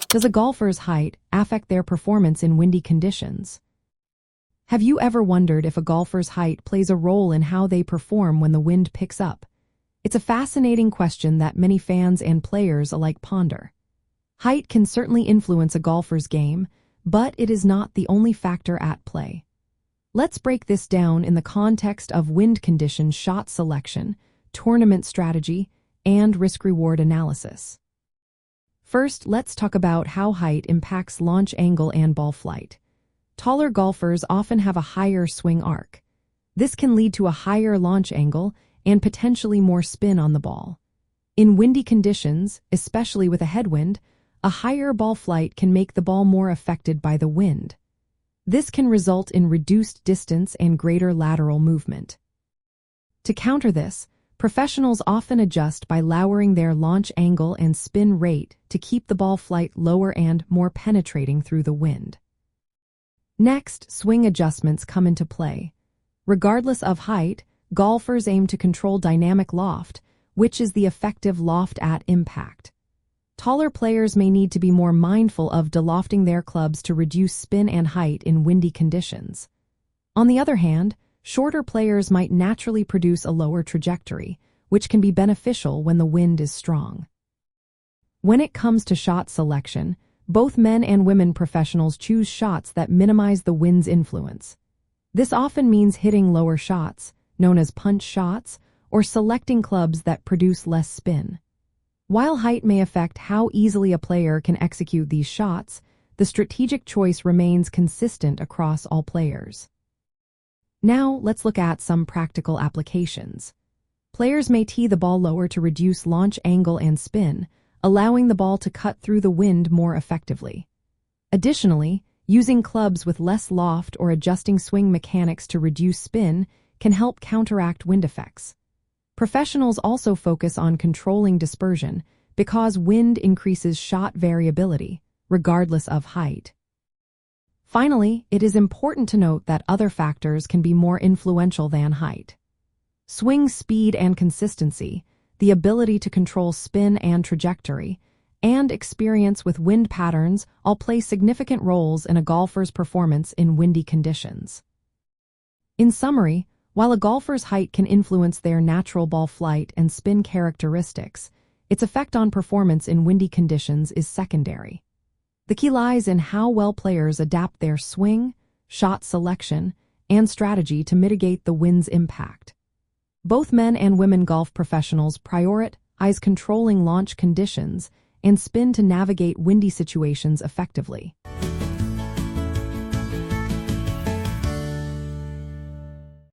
Does a golfer's height affect their performance in windy conditions? Have you ever wondered if a golfer's height plays a role in how they perform when the wind picks up? It's a fascinating question that many fans and players alike ponder. Height can certainly influence a golfer's game, but it is not the only factor at play. Let's break this down in the context of wind condition shot selection, tournament strategy, and risk-reward analysis. First, let's talk about how height impacts launch angle and ball flight. Taller golfers often have a higher swing arc. This can lead to a higher launch angle and potentially more spin on the ball. In windy conditions, especially with a headwind, a higher ball flight can make the ball more affected by the wind. This can result in reduced distance and greater lateral movement. To counter this, professionals often adjust by lowering their launch angle and spin rate to keep the ball flight lower and more penetrating through the wind. Next, swing adjustments come into play. Regardless of height, golfers aim to control dynamic loft, which is the effective loft at impact. Taller players may need to be more mindful of delofting their clubs to reduce spin and height in windy conditions. On the other hand, shorter players might naturally produce a lower trajectory, which can be beneficial when the wind is strong. When it comes to shot selection, both men and women professionals choose shots that minimize the wind's influence. This often means hitting lower shots, known as punch shots, or selecting clubs that produce less spin. While height may affect how easily a player can execute these shots, the strategic choice remains consistent across all players. Now, let's look at some practical applications. Players may tee the ball lower to reduce launch angle and spin, allowing the ball to cut through the wind more effectively. Additionally, using clubs with less loft or adjusting swing mechanics to reduce spin can help counteract wind effects. Professionals also focus on controlling dispersion because wind increases shot variability, regardless of height. Finally, it is important to note that other factors can be more influential than height. Swing speed and consistency, the ability to control spin and trajectory, and experience with wind patterns all play significant roles in a golfer's performance in windy conditions. In summary, while a golfer's height can influence their natural ball flight and spin characteristics, its effect on performance in windy conditions is secondary. The key lies in how well players adapt their swing, shot selection, and strategy to mitigate the wind's impact. Both men and women golf professionals prioritize controlling launch conditions and spin to navigate windy situations effectively.